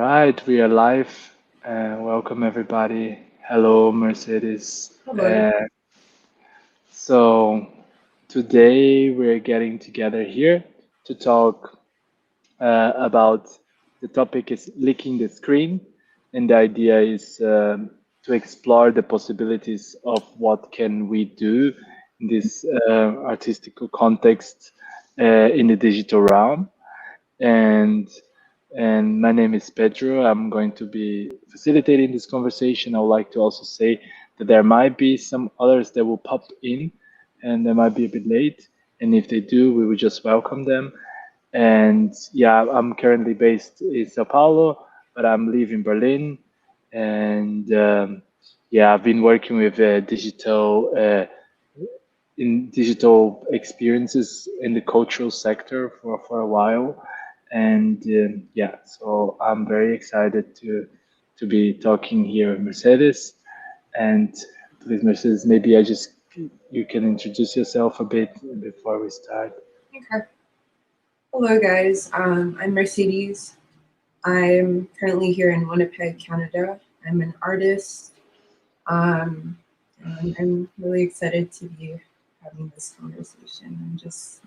right, we are live. Welcome everybody. Hello, Mercedes. Hello. So today we're getting together here to talk about the topic is licking the screen, and the idea is to explore the possibilities of what can we do in this artistical context in the digital realm. And my name is Pedro. I'm going to be facilitating this conversation. I would like to also say that there might be some others that will pop in, and they might be a bit late. And if they do, we will just welcome them. And yeah, I'm currently based in Sao Paulo, but I'm living Berlin. And yeah, I've been working with digital experiences in the cultural sector for a while. And yeah, so I'm very excited to be talking here with Mercedes. And please, Mercedes, maybe you can introduce yourself a bit before we start. Okay. Hello, guys. I'm Mercedes. I'm currently here in Winnipeg, Canada. I'm an artist. Um, and I'm really excited to be having this conversation and just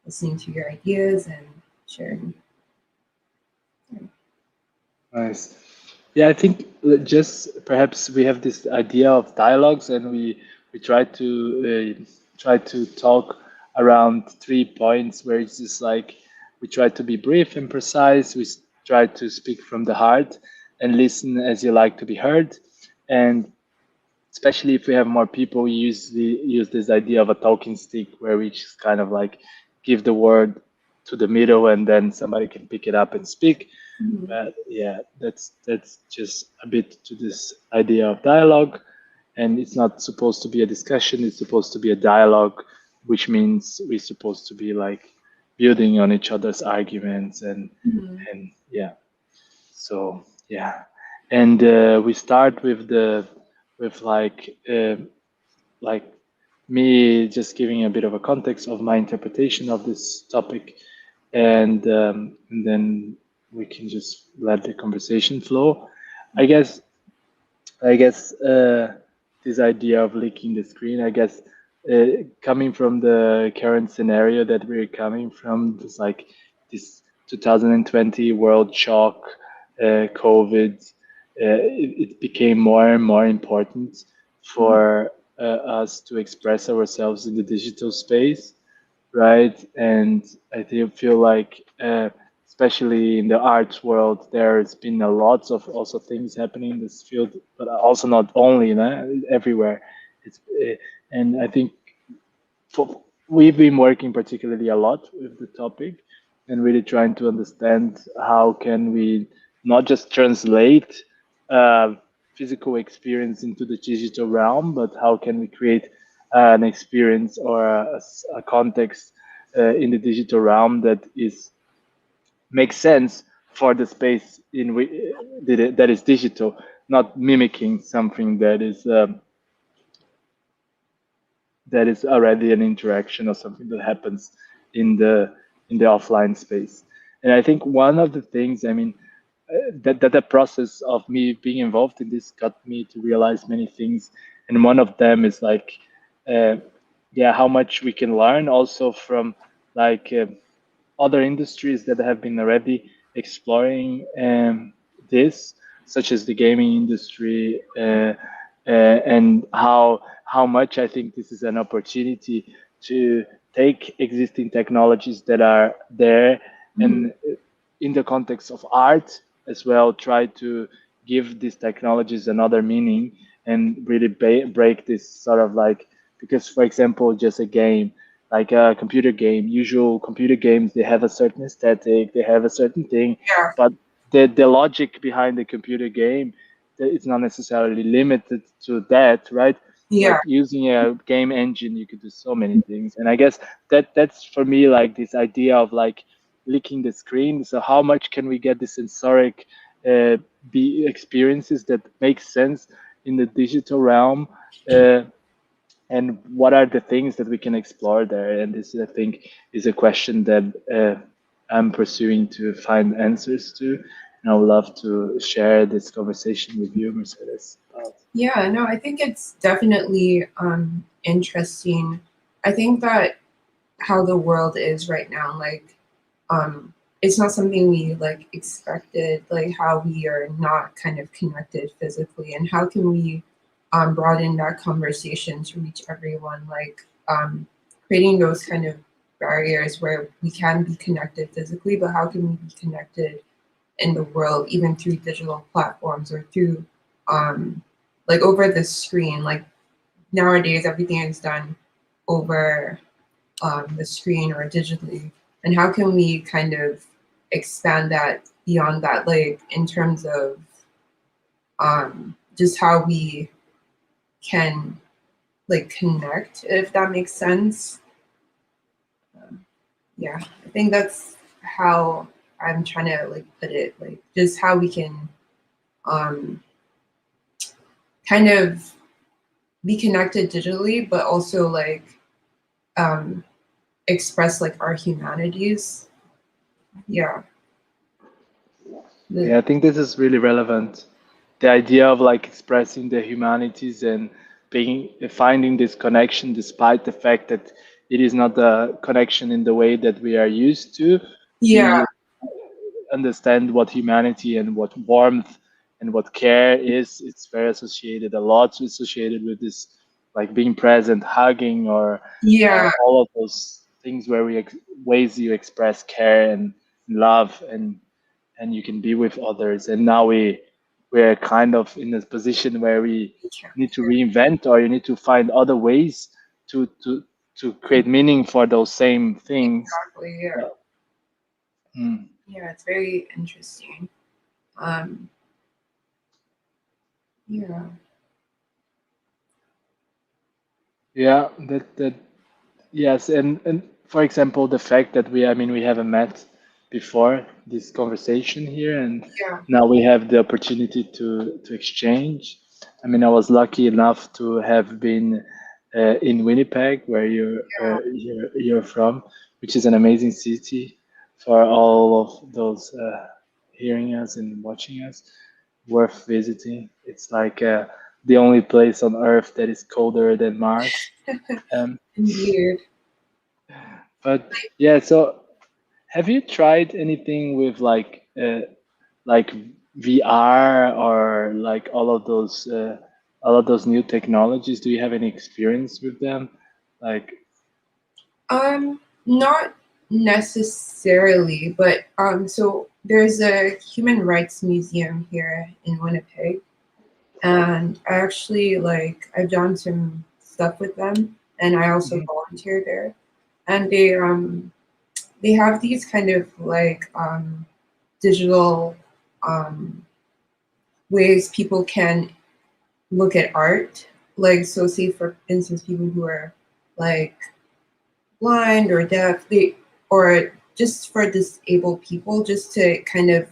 listening to your ideas and sharing. Nice. Yeah, I think just perhaps we have this idea of dialogues, and we try to talk around 3 points where it's just like we try to be brief and precise. Try to speak from the heart and listen as you like to be heard. And especially if we have more people, we usually use this idea of a talking stick where we just kind of like give the word to the middle, and then somebody can pick it up and speak. Mhm. But yeah, that's just a bit to this idea of dialogue, and it's not supposed to be a discussion. It's supposed to be a dialogue, which means we're supposed to be like building on each other's arguments Mhm. and yeah. So yeah, and we start with the with like me just giving a bit of a context of my interpretation of this topic, and then we can just let the conversation flow. I guess I guess this idea of leaking the screen, I guess coming from the current scenario that we're coming from, just like this 2020 world shock, COVID, it became more and more important for us to express ourselves in the digital space, right? And feel like, especially in the arts world, there's been a lots of also things happening in this field, but also not only, everywhere. It's and I think we've been working particularly a lot with the topic and really trying to understand how can we not just translate uh, physical experience into the digital realm, but how can we create an experience or a context in the digital realm that is makes sense for the space that is digital, not mimicking something that is already an interaction or something that happens in the offline space. And I think one of the things, I mean, that the process of me being involved in this got me to realize many things, and one of them is like, uh, yeah, how much we can learn also from like other industries that have been already exploring this, such as the gaming industry, and how much I think this is an opportunity to take existing technologies that are there Mhm. and in the context of art as well, try to give these technologies another meaning and really break this sort of like, because for example, just a game like a computer game, usual computer games, they have a certain aesthetic, they have a certain thing, Yeah. but the logic behind the computer game, it's not necessarily limited to that, right? Yeah. Like using a game engine, you could do so many things. And I guess that's for me like this idea of like licking the screen. So how much can we get the sensoric uh, be experiences that make sense in the digital realm? And what are the things that we can explore there? And this, I think, is a question that I'm pursuing to find answers to. And I would love to share this conversation with you, Mercedes. Yeah, no, I think it's definitely interesting. I think that how the world is right now, like it's not something we like expected, like how we are not kind of connected physically, and how can we broaden that conversation to reach everyone, like creating those kind of barriers where we can be connected physically, but how can we be connected in the world, even through digital platforms or through um, like over the screen. Like nowadays, everything is done over the screen or digitally. And how can we kind of expand that beyond that, like in terms of just how we can like connect, if that makes sense. Yeah, I think that's how I'm trying to like put it, like just how we can um, kind of be connected digitally, but also like um, express like our humanities. Yeah. Yeah, I think this is really relevant. The idea of like expressing the humanities and being finding this connection despite the fact that it is not a connection in the way that we are used to. Yeah. We understand what humanity and what warmth and what care is. It's very associated, a lot associated with this, like being present, hugging, or Yeah. all of those things where ways you express care and love, and you can be with others. And now we're kind of in a position where we We can't. need to reinvent, or you need to find other ways to to to create meaning for those same things. Exactly. Yeah. Mm. Yeah. It's very interesting. Um, yeah. Yeah, that yes, and for example, the fact that I mean, we haven't met before this conversation here, and Yeah. now we have the opportunity to exchange. I mean, I was lucky enough to have been in Winnipeg, where you're from, which is an amazing city for all of those hearing us and watching us, worth visiting. It's like the only place on Earth that is colder than Mars. Um, Indeed. but yeah, so have you tried anything with like VR or like all of those new technologies? Do you have any experience with them? Like, Not necessarily, but so there's a human rights museum here in Winnipeg, and I actually like I've done some stuff with them, and I also mhm, volunteer there, and they have these kind of like digital um, ways people can look at art. Like, so say for instance, people who are like blind or deaf, they or just for disabled people, just to kind of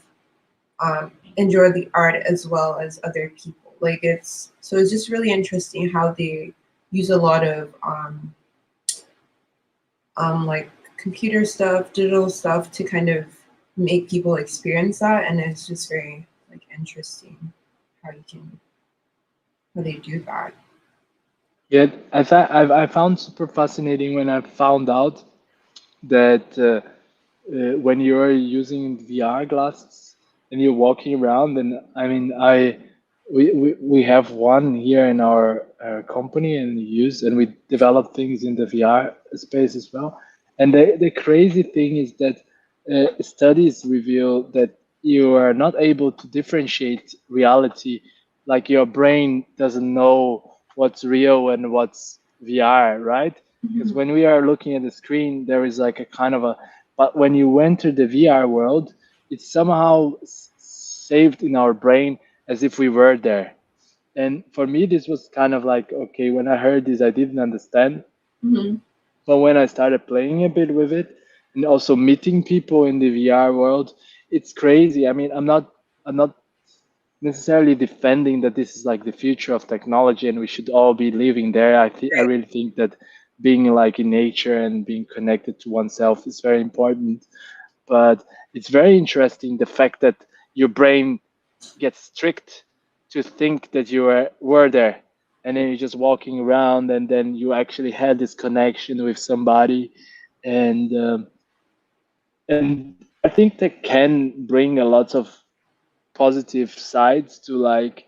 enjoy the art as well as other people. Like it's just really interesting how they use a lot of like computer stuff, digital stuff to kind of make people experience that, and it's just very like interesting how you can how they do that. yeah, I found super fascinating when I found out that when you're using VR glasses and you're walking around, and I mean, we have one here in our company and use, and we develop things in the VR space as well. And the crazy thing is that studies reveal that you are not able to differentiate reality, like your brain doesn't know what's real and what's VR, right? Because Mhm. when we are looking at the screen, there is like a kind of a, but when you enter the VR world, it's somehow saved in our brain as if we were there. And for me, this was kind of like, okay, when I heard this, I didn't understand. Mhm. But when I started playing a bit with it and also meeting people in the VR world, it's crazy. I mean, I'm not necessarily defending that this is like the future of technology and we should all be living there. I really think that being like in nature and being connected to oneself is very important. But it's very interesting the fact that your brain gets tricked to think that were there, and then you're just walking around, and then you actually had this connection with somebody, and I think that can bring a lot of positive sides to like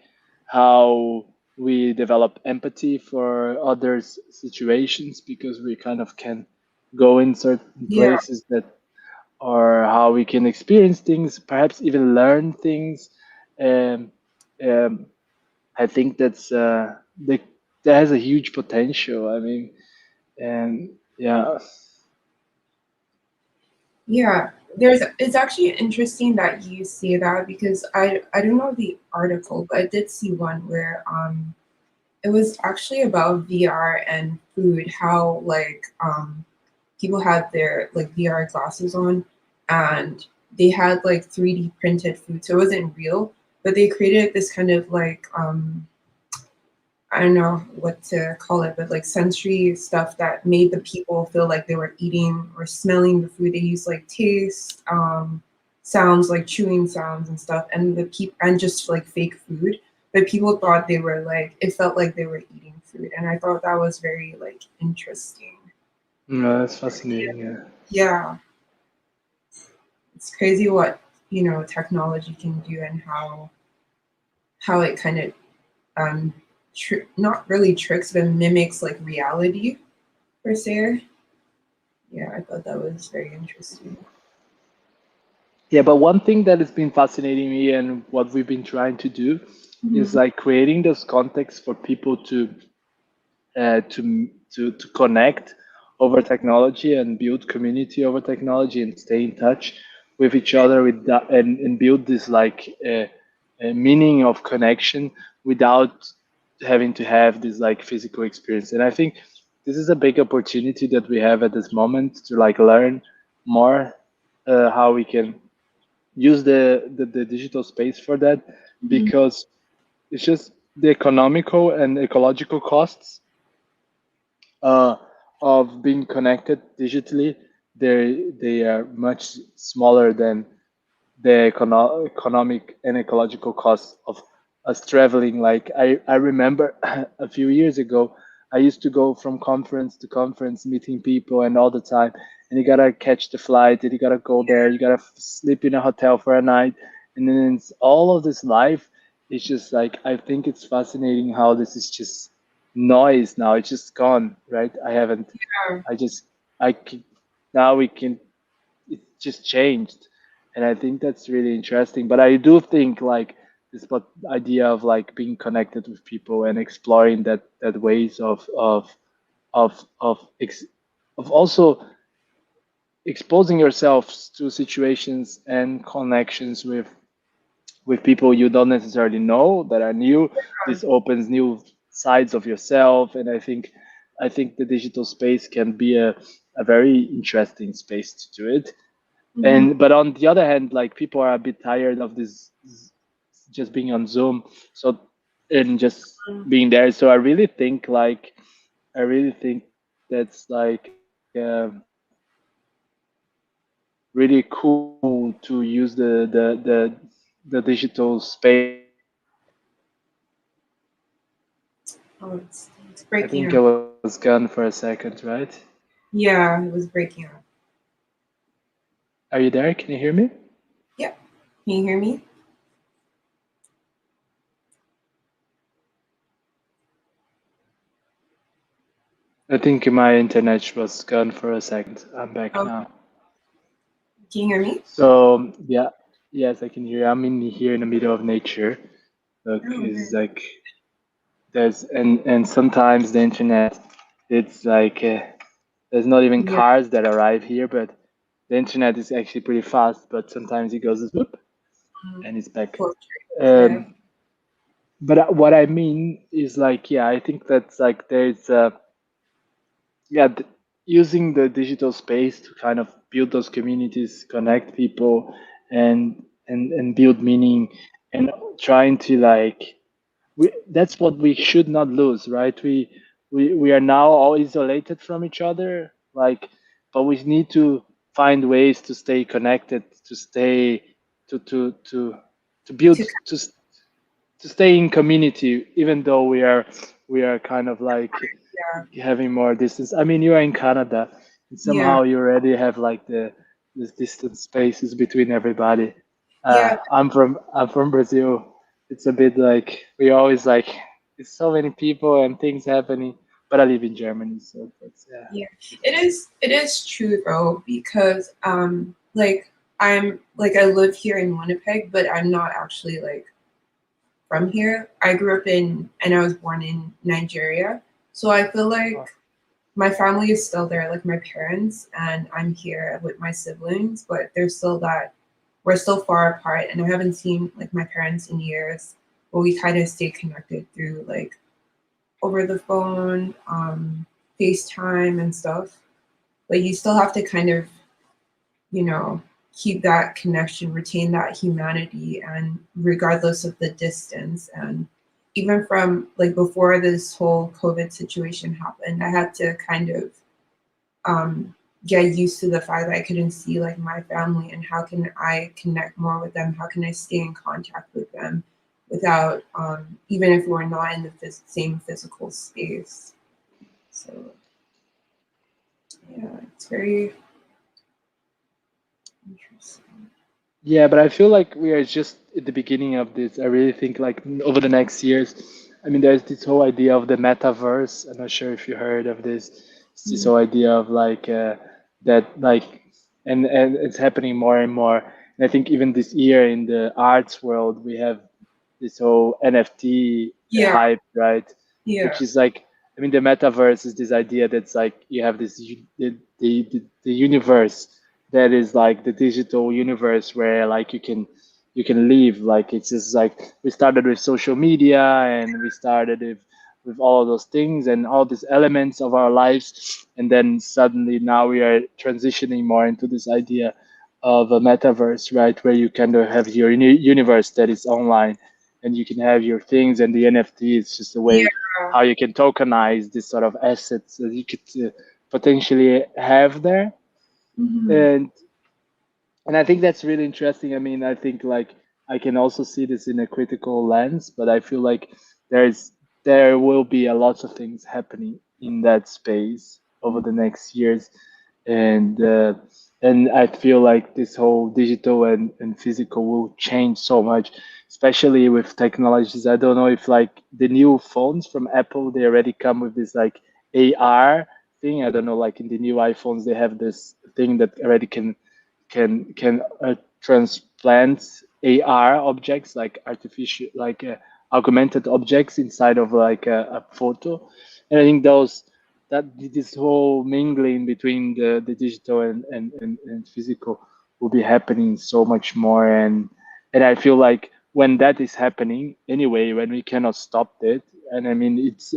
how we develop empathy for others' situations, because we kind of can go in certain Yeah. places that, or how we can experience things, perhaps even learn things. Um, um, I think that has a huge potential. I mean, and yeah. Yeah, it's actually interesting that you say that because I don't know the article, but I did see one where it was actually about VR and food, how like people had their like VR glasses on and they had like 3D printed food. So it wasn't real, but they created this kind of like I don't know what to call it, but like sensory stuff that made the people feel like they were eating or smelling the food. They used like taste, sounds like chewing sounds and stuff, and the people and just like fake food. But people thought they were like it felt like they were eating food, and I thought that was very like interesting. No, that's fascinating. Yeah. Yeah, it's crazy what technology can do and how it kind of um not really tricks but mimics like reality per se. Yeah, I thought that was very interesting. Yeah, but one thing that has been fascinating me and what we've been trying to do is Hmm. like creating those contexts for people to connect over technology and build community over technology and stay in touch with each other with that, and build this like a meaning of connection without having to have this like physical experience. And I think this is a big opportunity that we have at this moment to like learn more how we can use the digital space for that, Hmm. because it's just the economical and ecological costs uh, of being connected digitally. They are much smaller than the economic and ecological costs of us traveling. Like I remember a few years ago, I used to go from conference to conference, meeting people and all the time. And you gotta catch the flight, and you gotta go there, you gotta sleep in a hotel for a night, and then it's all of this life. It's just like I think it's fascinating how this is just noise now. It's just gone, right? I haven't. Yeah. I just. I can, now we can. It just changed, and I think that's really interesting. But I do think like this idea of like being connected with people and exploring that ways of of ex, of also exposing yourselves to situations and connections with people you don't necessarily know that are new. This opens new sides of yourself, and I think the digital space can be a very interesting space to do it. Hmm. And but on the other hand, like people are a bit tired of this just being on Zoom, so and just being there. So I really think that's like really cool to use the digital space to kind of build those communities. Oh, it's I breaking think up. I was gone for a second, right? Yeah, it was breaking up. Are you there? Can you hear me? Yep. Can you hear me? I think my internet was gone for a second. I'm back Oh, now. can you hear me? So yeah, yes, I can hear you. I'm in here in the middle of nature. Look, Oh, is nice. like there's and sometimes the internet, it's like there's not even Yeah. cars that arrive here, but the internet is actually pretty fast. But sometimes it goes whoop Mhm. and it's back. Portrait. Yeah. Um, but what I mean is like, yeah, I think that's like there's yeah, using the digital space to kind of build those communities, connect people, and build meaning, and trying to like that's what we should not lose, right? We are now all isolated from each other, like, but we need to find ways to stay connected, to stay to to build to to stay in community, even though we are kind of like yeah, having more distance. I mean, you are in Canada, and yeah, somehow you already have like this distance spaces between everybody. yeah, I'm from Brazil. It's a bit like we always like there's so many people and things happening. But I live in Germany, so that's yeah. yeah. It is true though, because like I'm like I live here in Winnipeg, but I'm not actually like from here. I grew up in and I was born in Nigeria. So I feel like my family is still there, like my parents, and I'm here with my siblings, but there's still that we're still far apart and I haven't seen like my parents in years, but we kind of stay connected through like over the phone, FaceTime and stuff. But you still have to kind of, you know, keep that connection, retain that humanity, and regardless of the distance. And even from like before this whole COVID situation happened, I had to kind of um, get used to the fact that I couldn't see like my family and how can I connect more with them? How can I stay in contact with them without, even if we're not in the same physical space? So yeah, it's very interesting. Yeah, but I feel like we are just at the beginning of this. I really think like over the next years, I mean, there's this whole idea of the metaverse. I'm not sure if you heard of this. It's this Mm. whole idea of like that like, and it's happening more and more. And I think even this year in the arts world, we have this whole NFT Yeah, hype, right? yeah, Which is like, I mean, the metaverse is this idea that's like you have this the universe that is like the digital universe where like you can live like it's just like we started with social media and we started with all of those things and all these elements of our lives, and then suddenly now we are transitioning more into this idea of a metaverse, right, where you kind of have your universe that is online and you can have your things, and the NFT is just a way yeah. how you can tokenize this sort of assets that you could potentially have there. Hmm. And and I think that's really interesting. I mean, I think like I can also see this in a critical lens, but I feel like there will be a lot of things happening in that space over the next years, and uh, and I feel like this whole digital and physical will change so much, especially with technologies. I don't know if like the new phones from Apple, they already come with this like AR thing. I don't know, like in the new iPhones, they have this thing that already can transplant AR objects like artificial like augmented objects inside of like a photo, and I think those that this whole mingling between the digital and physical will be happening so much more, and I feel like when that is happening anyway, when we cannot stop it, and I mean it's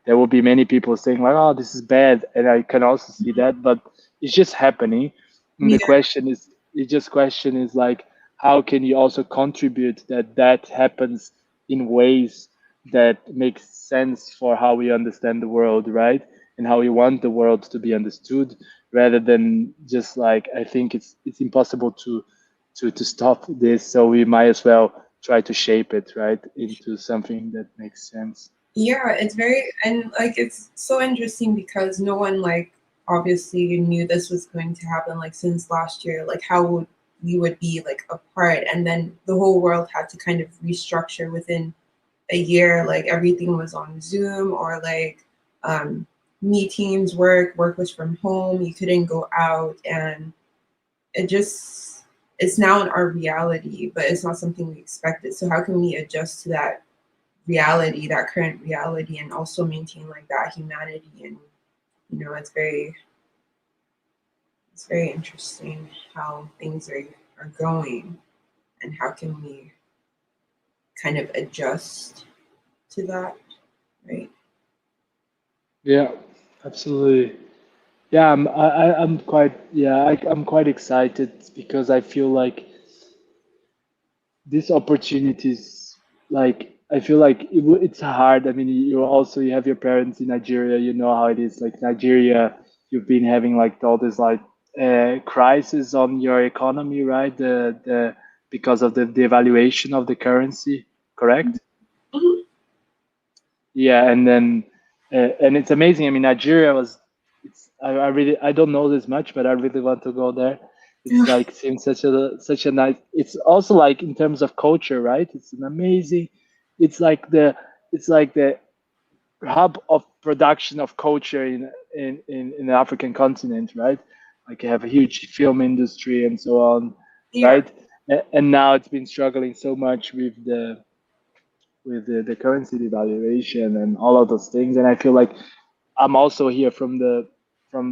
there will be many people saying like, oh, this is bad, and I can also see that, but it's just happening. And the Yeah. question is, it just question is like, how can you also contribute that that happens in ways that make sense for how we understand the world, right? And how we want the world to be understood, rather than just like I think it's impossible to stop this, so we might as well try to shape it right into something that makes sense. Yeah, it's very and like it's so interesting because no one like obviously knew this was going to happen like since last year, like how would we would be like apart and then the whole world had to kind of restructure within a year, like everything was on Zoom or like um meetings, work was from home, you couldn't go out and it just it's now in our reality, but it's not something we expected. So how can we adjust to that reality, that current reality, and also maintain like that humanity? And it's very interesting how things are going, and how can we kind of adjust to that, right? Yeah, absolutely. Yeah, I'm quite I'm quite excited because I feel like these opportunities, like I feel like it's hard. I mean, you have your parents in Nigeria, you know how it is. Like Nigeria, you've been having like all this like crisis on your economy, right? The because of the devaluation of the currency, correct? Mhm. Yeah, and then and it's amazing. I mean, Nigeria was. I really I don't know this much, but I really want to go there. It's Yeah. like seems such a nice. It's also like in terms of culture, right? It's an amazing. It's like the it's like the hub of production of culture in the African continent, right? Like you have a huge film industry and so on, Yeah. right? And now it's been struggling so much with the currency devaluation and all of those things. And I feel like I'm also here from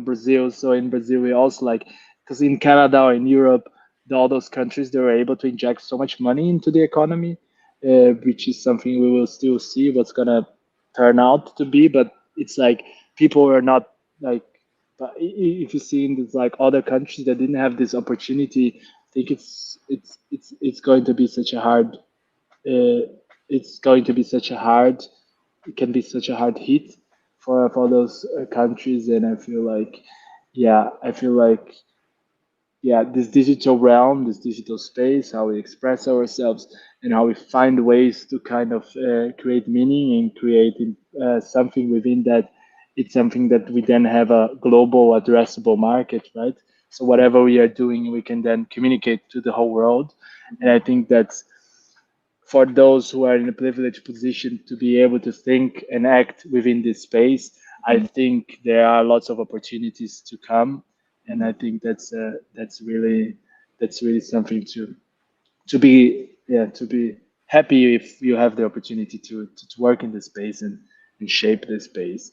Brazil. So in Brazil, we also like because in Canada or in Europe, all those countries they were able to inject so much money into the economy, which is something we will still see what's gonna turn out to be. But it's like people are not like. But if you see in this, like other countries that didn't have this opportunity, I think it's going to be such a hard it's going to be such a hard it can be such a hard hit for those countries. And I feel like yeah, this digital realm, this digital space, how we express ourselves and how we find ways to kind of create meaning and create something within that, it's something that we then have a global addressable market, right? So whatever we are doing we can then communicate to the whole world. And I think that's for those who are in a privileged position to be able to think and act within this space, I think there are lots of opportunities to come, and I think that's really something to be to be happy if you have the opportunity to work in this space and shape this space.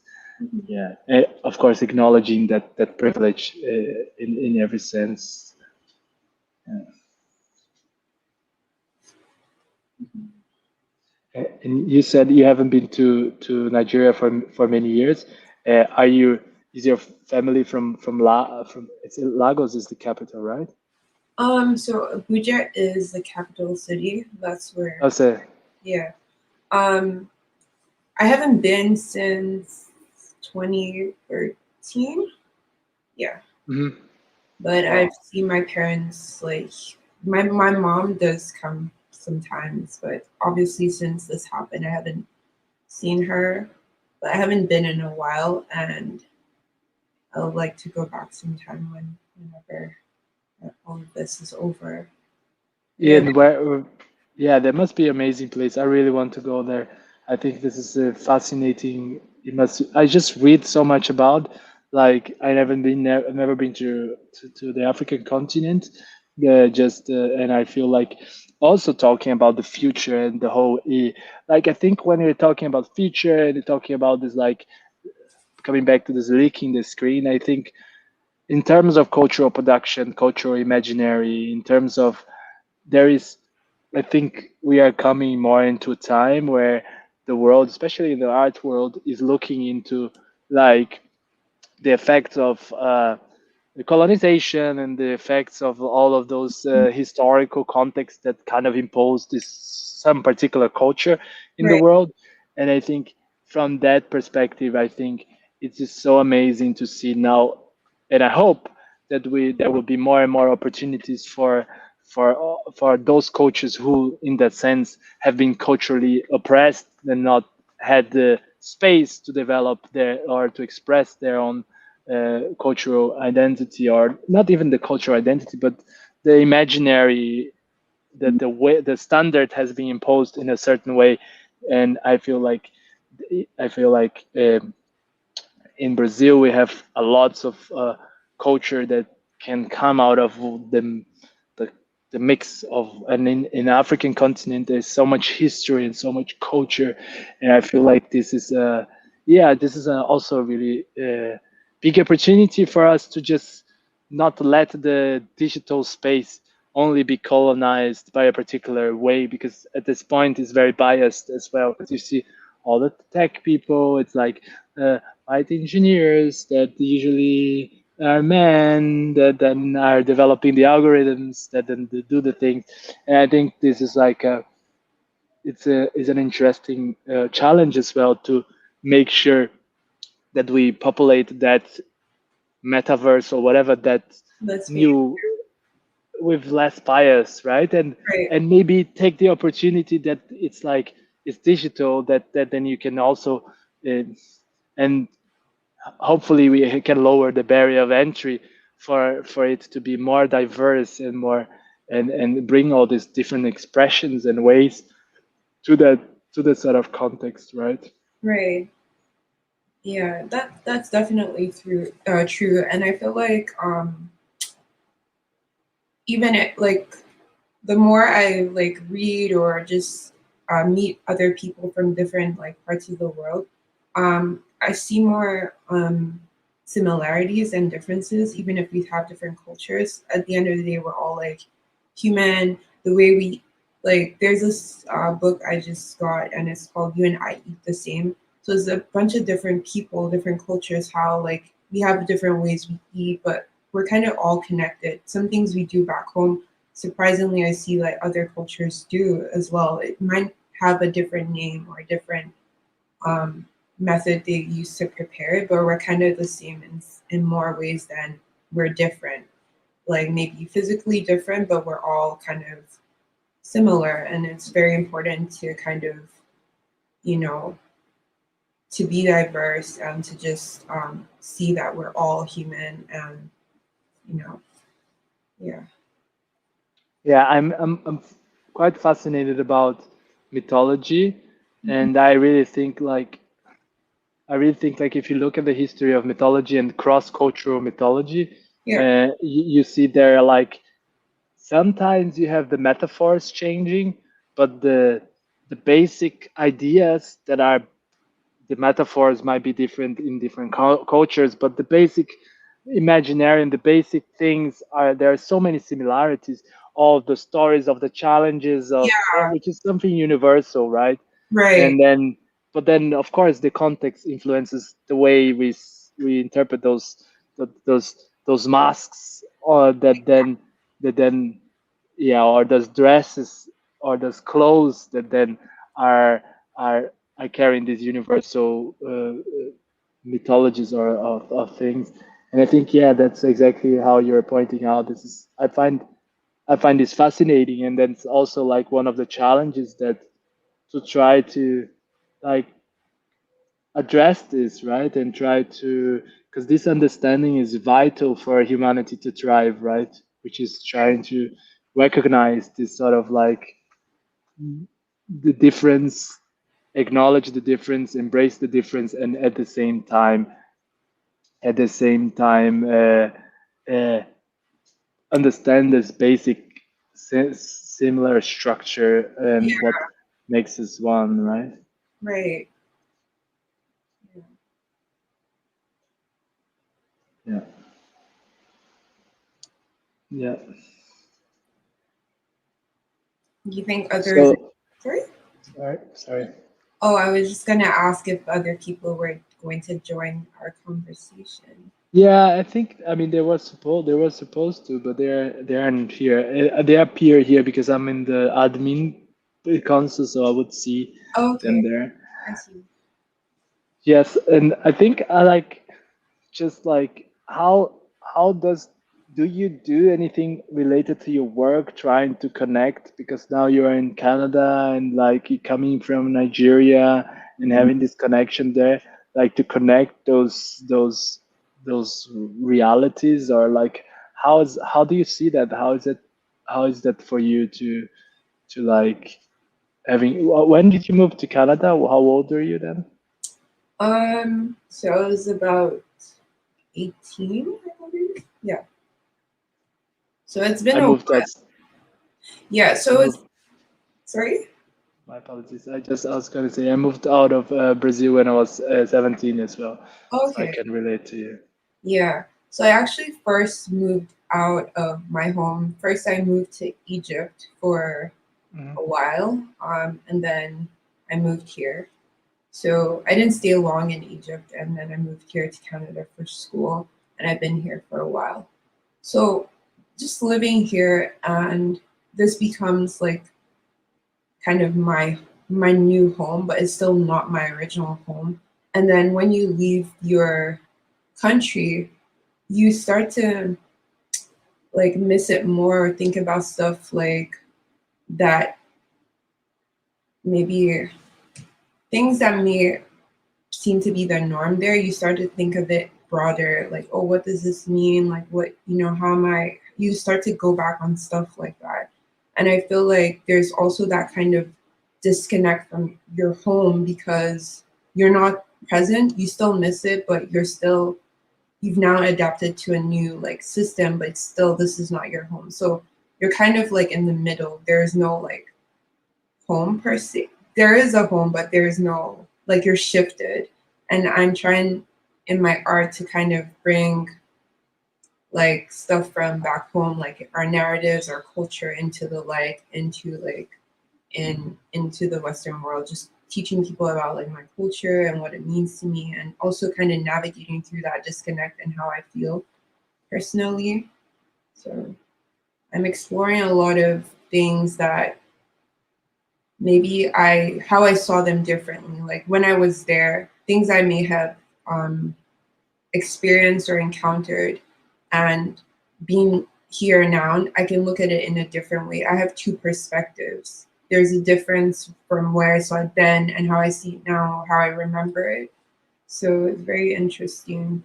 Yeah, and of course acknowledging that privilege in every sense. Yeah. And you said you haven't been to Nigeria for many years. Are you? Is your family from it's Lagos is the capital, right? So Abuja is the capital city. That's where, I'll say. yeah. Um, I haven't been since 2013. Yeah. Hmm. But I've Wow. seen my parents like my mom does come sometimes, but obviously since this happened, I haven't seen her. But I haven't been in a while, and I would like to go back sometime whenever all of this is over. Yeah, Yeah. and where? Yeah, there must be an amazing place. I really want to go there. I think this is a fascinating. It must. I just read so much about. Like I never been there. I've never been to the African continent. Just and I feel like also talking about the future and the whole. Like I think when you're talking about future and you're talking about this, like coming back to this leaking the screen, I think in terms of cultural production, cultural imaginary, in terms of there is I think we are coming more into a time where the world, especially in the art world, is looking into like the effects of the colonization and the effects of all of those historical contexts that kind of impose this some particular culture in the Right. world. And I think from that perspective, I think it's just so amazing to see now, and I hope that we there will be more and more opportunities for those cultures who, in that sense, have been culturally oppressed and not had the space to develop their or to express their own cultural identity, or not even the cultural identity, but the imaginary that the way the standard has been imposed in a certain way. And I feel like in Brazil we have a lots of culture that can come out of the, the mix of, and in African continent there's so much history and so much culture. And I feel like this is also a really big opportunity for us to just not let the digital space only be colonized by a particular way, because at this point it's very biased as well, because you see all the tech people, it's like white engineers that usually are men that then are developing the algorithms that then do the things. And I think this is like is an interesting challenge as well to make sure that we populate that metaverse or whatever that That's me. new with less bias, right? Right. And maybe take the opportunity that it's like it's digital, that then you can also uh, and hopefully we can lower the barrier of entry for it to be more diverse and more and bring all these different expressions and ways to that sort of context, right? Right. Yeah, that's definitely true. And I feel like even it, like the more I like read or just meet other people from different like parts of the world, I see more similarities and differences. Even if we have different cultures, at the end of the day, we're all like human. The way we like, there's this book I just got, and it's called "You and I Eat the Same." So it's a bunch of different people, different cultures. How like we have different ways we eat, but we're kind of all connected. Some things we do back home, surprisingly, I see like other cultures do as well. It might have a different name or a different um, method they use to prepare it, but we're kind of the same in more ways than we're different. Like maybe physically different, but we're all kind of similar. And it's very important to kind of, you know, to be diverse and to just see that we're all human and, you know, yeah. Yeah, I'm quite fascinated about mythology, Mhm. and I really think like if you look at the history of mythology and cross-cultural mythology, Yeah. you see there like sometimes you have the metaphors changing, but the basic ideas that are the metaphors might be different in different cultures, but the basic imaginary and the basic things are there are so many similarities. All the stories of the challenges of Yeah. which is something universal, right? Right. And then, but then of course the context influences the way we interpret those masks, or that then yeah, or those dresses or those clothes that then are are carrying these universal mythologies or of things. And I think yeah, that's exactly how you're pointing out. This is I find this fascinating, and then it's also like one of the challenges that to try to like address this, right? And try to, because this understanding is vital for humanity to thrive, right? Which is trying to recognize this sort of like the difference, acknowledge the difference, embrace the difference, and at the same time, uh, understand this basic similar structure Yeah. and what makes us one, right? Right. Yeah, yeah. Do you think others? So, Sorry. sorry. Oh, I was just gonna ask if other people were going to join our conversation. Yeah, I think I mean they were supposed to, but they aren't here. They appear here because I'm in the admin console, so I would see Oh, them okay, there. I see. Yes, and I think I like just like how does do you do anything related to your work trying to connect, because now you're in Canada and like you coming from Nigeria and Mhm. having this connection there, like to connect those realities, or like how do you see that, how is that for you to like having when did you move to Canada, how old are you then? So I was about 18, I believe. Yeah. So it's been I a moved out. while. Yeah. I So it's moved. sorry. My apologies. I was going to say I moved out of Brazil when I was 17 as well, so I Okay. can relate to you. Yeah. So I actually first moved out of my home. First, I moved to Egypt for Mhm. a while, and then I moved here. So I didn't stay long in Egypt, and then I moved here to Canada for school, and I've been here for a while. So just living here, and this becomes like kind of my new home, but it's still not my original home. And then when you leave your country, you start to like miss it more or think about stuff like that, maybe things that may seem to be the norm there, you start to think of it broader, like, oh, what does this mean? Like, what, how am I? You start to go back on stuff like that. And I feel like there's also that kind of disconnect from your home because you're not present, you still miss it, but you've now adapted to a new like system, but still this is not your home. So you're kind of like in the middle. There's no like home per se. There is a home, but there is no like you're shifted. And I'm trying in my art to kind of bring like stuff from back home, like our narratives, our culture into the like into like into the Western world, just teaching people about like my culture and what it means to me, and also kind of navigating through that disconnect and how I feel personally. So I'm exploring a lot of things that maybe how I saw them differently. Like when I was there, things I may have um, experienced or encountered, and being here now, I can look at it in a different way. I have two perspectives. There's a difference from where I saw it then and how I see it now, how I remember it. So it's very interesting.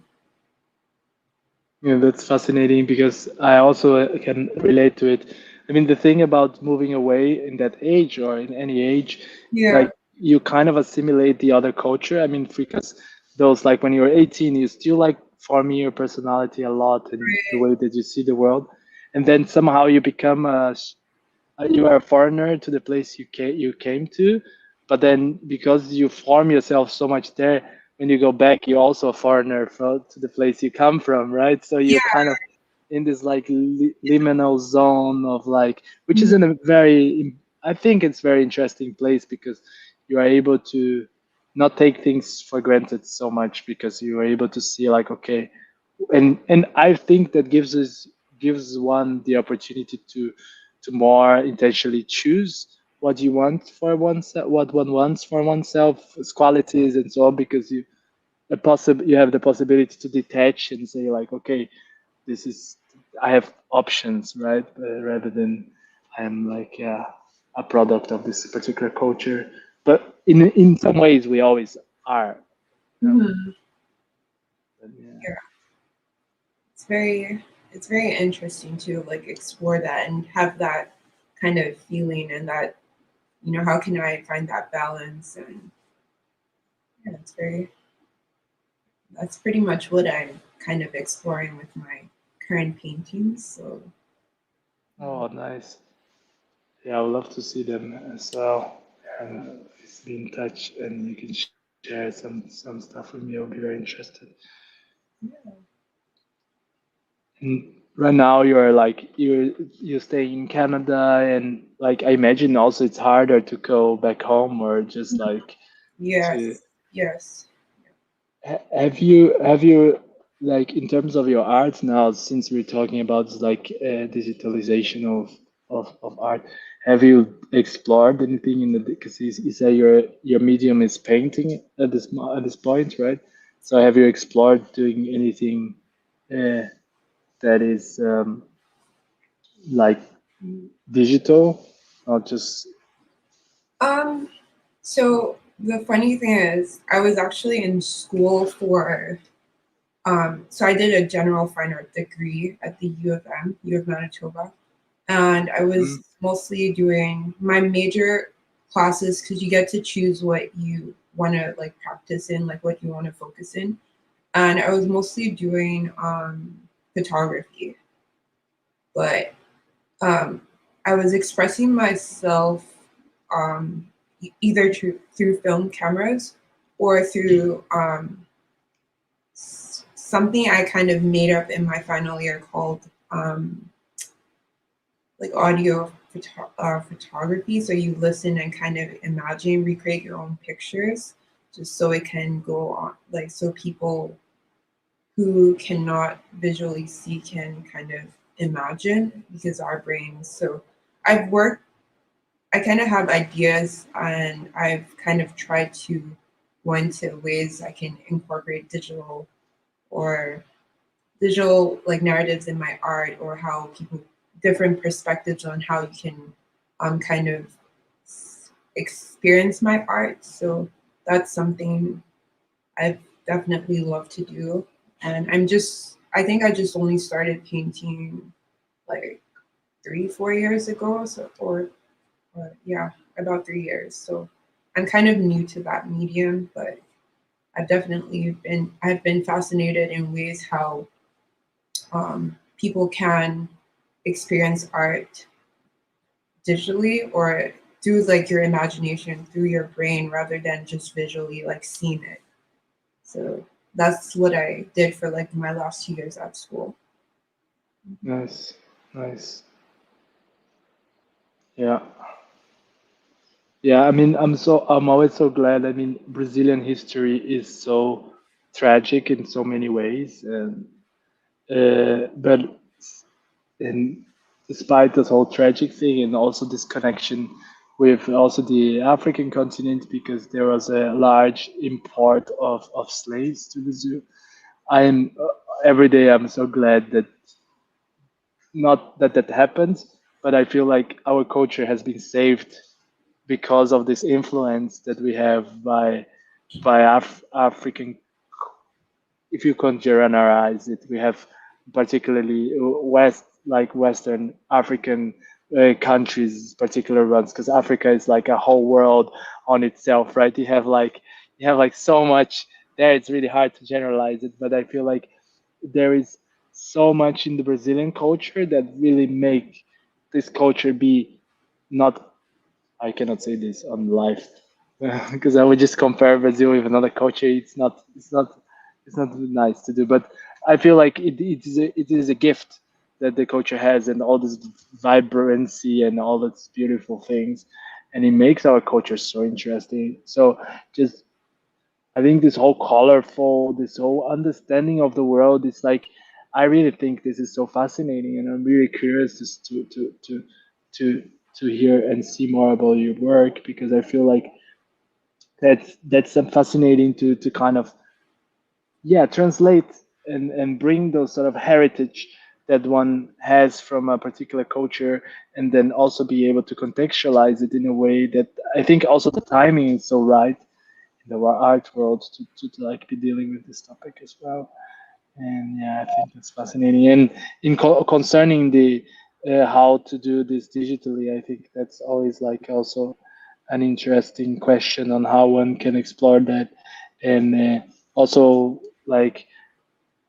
Yeah, that's fascinating because I also can relate to it. I mean, the thing about moving away in that age or in any age, Yeah. like you kind of assimilate the other culture. I mean, because those like when you're 18, you still like forming your personality a lot and the way that you see the world, and then somehow you become you are a foreigner to the place you came to, but then because you form yourself so much there, when you go back, you're also a foreigner to the place you come from, right? So Yeah. you're kind of in this like liminal zone of like, which is Mhm. in a very, I think it's very interesting place because you are able to not take things for granted so much because you are able to see like, okay, and I think that gives one the opportunity to more intentionally choose what you want for oneself, what one wants for oneself, its qualities and so on, because you have the possibility to detach and say like, okay, this is I have options, right? Rather than I'm like a product of this particular culture. But in some ways, we always are. You know? Mhm. But yeah. Yeah. It's very interesting to like explore that and have that kind of feeling and that, how can I find that balance? And yeah, that's pretty much what I'm kind of exploring with my current paintings. So Oh, nice. Yeah, I would love to see them as well. And please be in touch, and you can share some stuff with me. I'll be very interested. yeah. And right now, you're like you stay in Canada, and like I imagine also it's harder to go back home or just like to. Yes, yes. Have you like in terms of your art now, since we're talking about like digitalization of art, have you explored anything in the because you say your medium is painting at at this point, right? So have you explored doing anything uh, that is like digital, not just Um, so the funny thing is, I was actually in school for so I did a general fine art degree at the U of M, U of Manitoba, and I mm, was mostly doing my major classes because you get to choose what you want to like practice in, like what you want to focus in. And I was mostly doing photography, but um, I was expressing myself either through film cameras or through something I kind of made up in my final year called like audio photography. So you listen and kind of imagine, recreate your own pictures, just so it can go on, like so people who cannot visually see can kind of imagine because our brains. So I've worked. I kind of have ideas, and I've kind of tried to go into ways I can incorporate digital or visual like narratives in my art, or how people different perspectives on how you can kind of experience my art. So that's something I've definitely loved to do. And I think I just only started painting like 3, 4 years ago. So, or yeah, about 3 years. So I'm kind of new to that medium, but I've been fascinated in ways how people can experience art digitally or through like your imagination, through your brain, rather than just visually like seeing it. So that's what I did for like my last 2 years at school. Nice, nice. Yeah, yeah. I mean, I'm always so glad. I mean, Brazilian history is so tragic in so many ways, and but and despite this whole tragic thing, and also this connection with also the African continent, because there was a large import of slaves to the zoo. I am every day I'm so glad that not that that happened, but I feel like our culture has been saved because of this influence that we have by African, if you can generalize it, we have particularly Western African countries, particular ones, because Africa is like a whole world on itself, right? You have like so much there. It's really hard to generalize it, but I feel like there is so much in the Brazilian culture that really make this culture be not, I cannot say this on live because I would just compare Brazil with another culture. It's not nice to do. But I feel like it is a gift that the culture has, and all this vibrancy and all its beautiful things, and it makes our culture so interesting. So just I think this whole colorful, this whole understanding of the world is like, I really think this is so fascinating, and I'm really curious just to to hear and see more about your work, because I feel like that's some fascinating to kind of, yeah, translate and bring those sort of heritage that one has from a particular culture, and then also be able to contextualize it in a way that I think also the timing is so right in the art world to like be dealing with this topic as well. And yeah, I think that's fascinating. And concerning the how to do this digitally, I think that's always like also an interesting question on how one can explore that. And also like,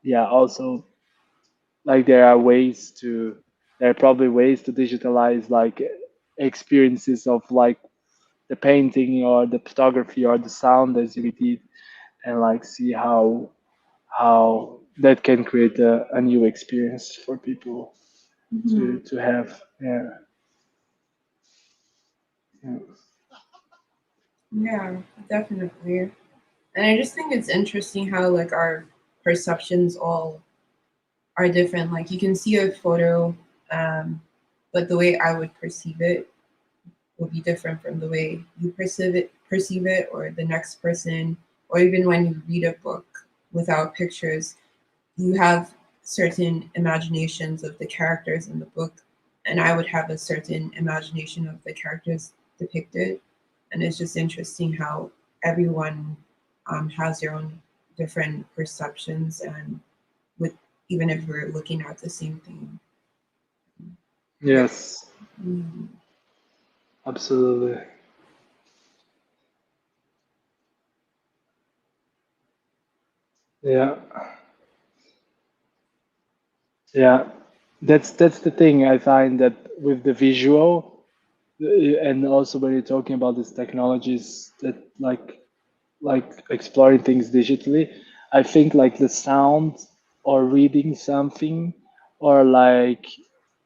yeah, also like there are probably ways to digitalize like experiences of like the painting or the photography or the sound as you did, and like see how that can create a new experience for people Mhm. to have. Yeah, yeah, Yeah, definitely. And I just think it's interesting how like our perceptions all are different. Like you can see a photo, um, but the way I would perceive it will be different from the way you perceive it, or the next person, or even when you read a book without pictures, you have certain imaginations of the characters in the book, and I would have a certain imagination of the characters depicted. And it's just interesting how everyone has their own different perceptions, and with even if we're looking at the same thing. Yeah. yes, Mm. absolutely. Yeah, yeah. That's the thing I find that with the visual, and also when you're talking about these technologies that like exploring things digitally, I think like the sound or reading something, or like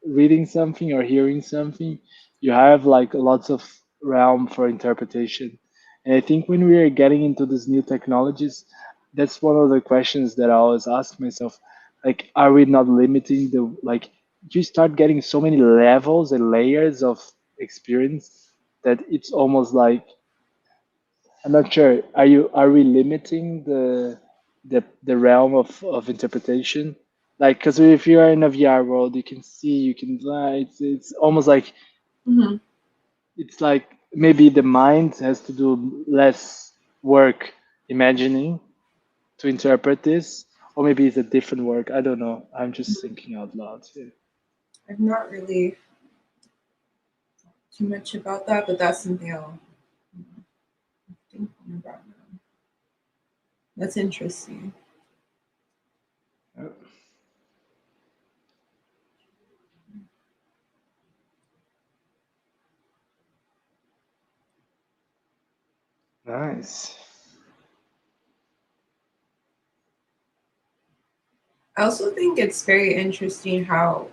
reading something or hearing something, you have like lots of realm for interpretation. And I think when we are getting into these new technologies, that's one of the questions that I always ask myself. Like, are we not limiting the like you start getting so many levels and layers of experience that it's almost like, I'm not sure. Are we limiting the realm of interpretation? Like, because if you are in a VR world, you can see, you can, it's almost like, Hmm. it's like maybe the mind has to do less work imagining to interpret this, or maybe it's a different work. I don't know. I'm just thinking out loud here. I've not really too much about that, but that's something I'll think about now. That's interesting. Yeah. Nice. I also think it's very interesting how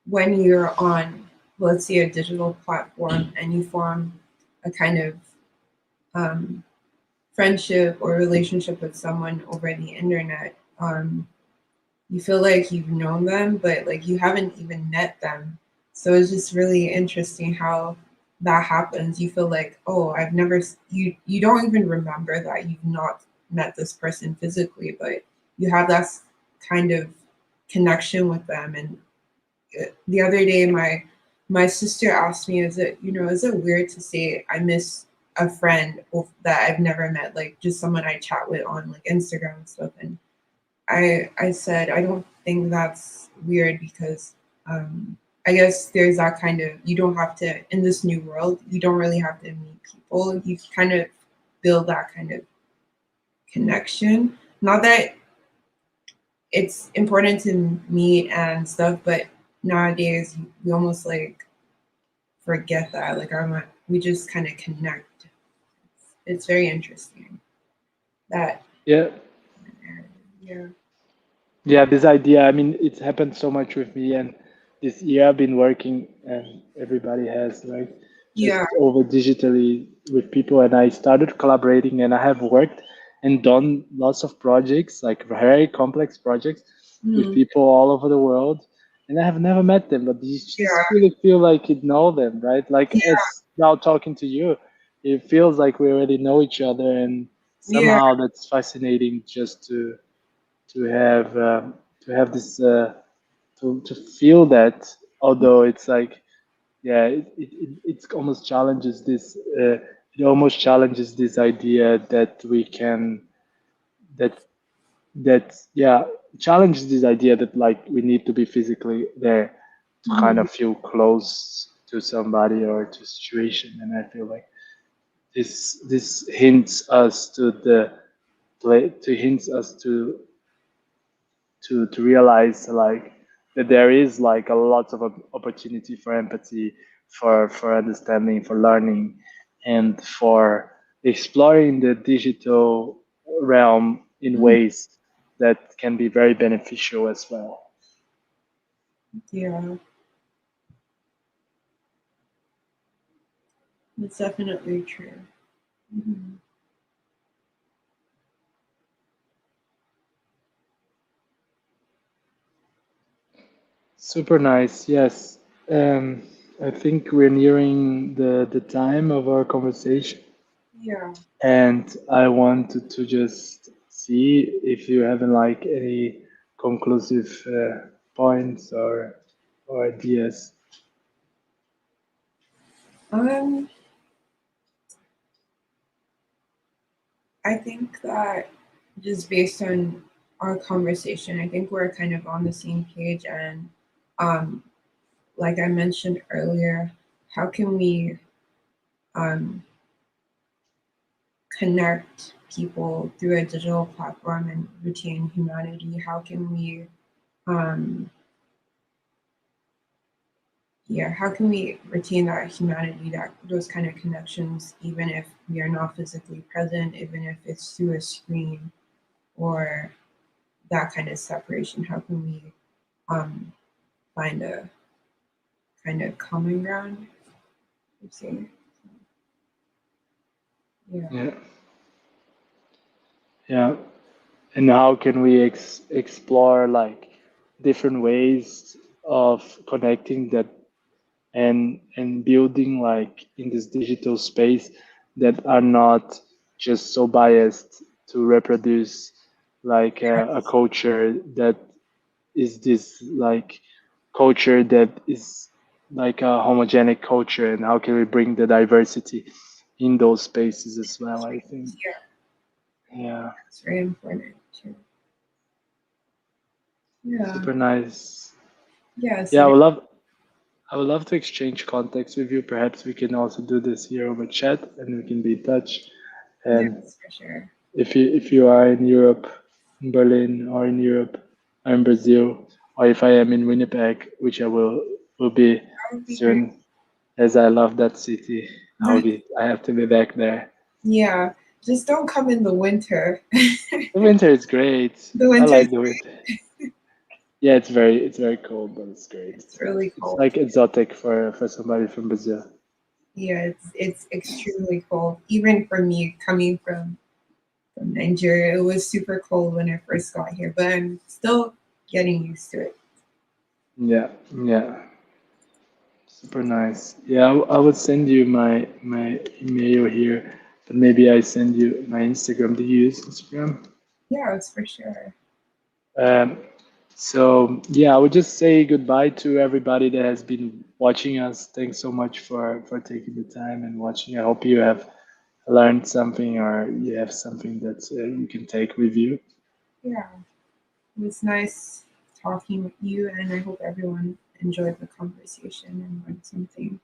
when you're on, let's say, a digital platform and you form a kind of um, friendship or relationship with someone over the internet, you feel like you've known them, but like you haven't even met them. So it's just really interesting how that happens. You feel like, oh, I've never you don't even remember that you've not met this person physically, but you have that kind of connection with them. And the other day, my sister asked me, "Is it is it weird to say I miss a friend that I've never met, like just someone I chat with on like Instagram and stuff?" And I said I don't think that's weird because I guess there's that kind of you don't have to in this new world you don't really have to meet people. You kind of build that kind of connection. Not that it's important to meet and stuff, but nowadays we almost like forget that. Like we just kind of connect. It's very interesting that Yeah. yeah Yeah, this idea, I mean, it's happened so much with me, and this year I've been working, and everybody has, like, yeah. just over digitally with people, and I started collaborating, and I have worked and done lots of projects, like very complex projects with Mm, people all over the world, and I have never met them, but you yeah just really feel like you know them, right? Like, as now talking to you, it feels like we already know each other, and yeah somehow that's fascinating just to have this to feel that, although it's like, yeah, it almost challenges this it almost challenges this idea that we can that yeah, challenges this idea that like we need to be physically there to kind Mhm. of feel close to somebody or to a situation. And I feel like this hints us to the play to hints us to realize like that there is like a lot of opportunity for empathy, for understanding, for learning, and for exploring the digital realm in Mhm. ways that can be very beneficial as well. Yeah, it's definitely true. Mhm. Super nice. Yes. um, I think we're nearing the time of our conversation, Yeah. and I wanted to just see if you have like any conclusive points or ideas. Um, I think that just based on our conversation, I think we're kind of on the same page. And um, like I mentioned earlier, how can we um, connect people through a digital platform and retain humanity? How can we um, yeah, how can we retain that humanity, that those kind of connections, even if we are not physically present, even if it's through a screen or that kind of separation? How can we um, find a kind of common ground? You see? Yeah. Yeah, yeah. And how can we explore like different ways of connecting that, and building like in this digital space that are not just so biased to reproduce like a culture that is this like culture that is like a homogenic culture, and how can we bring the diversity in those spaces as well, I think. Yeah, Yeah, it's very important too. Yeah. super nice. Yeah. Yeah, So I would love to exchange contacts with you. Perhaps we can also do this here over chat, and we can be in touch. And yes, for sure. if you are in Europe, in Berlin, or in Europe, or in Brazil, or if I am in Winnipeg, which I will be That would be great. soon, as I love that city. I have to be back there. Yeah. Just don't come in the winter. The winter is great. The I winter is like the winter. Yeah, it's very cold, but it's great. it's really It's cold. like exotic for somebody from Brazil. Yeah, it's extremely cold. Even for me coming from Nigeria, it was super cold when I first got here, but I'm still getting used to it. Yeah, yeah. Super nice. Yeah, I would send you my email here, but maybe I send you my Instagram. Do you use Instagram? Yeah, it's for sure. Um, so yeah, I would just say goodbye to everybody that has been watching us. Thanks so much for taking the time and watching. I hope you have learned something, or you have something that you can take with you. Yeah, it was nice talking with you, and I hope everyone enjoyed the conversation and learned something.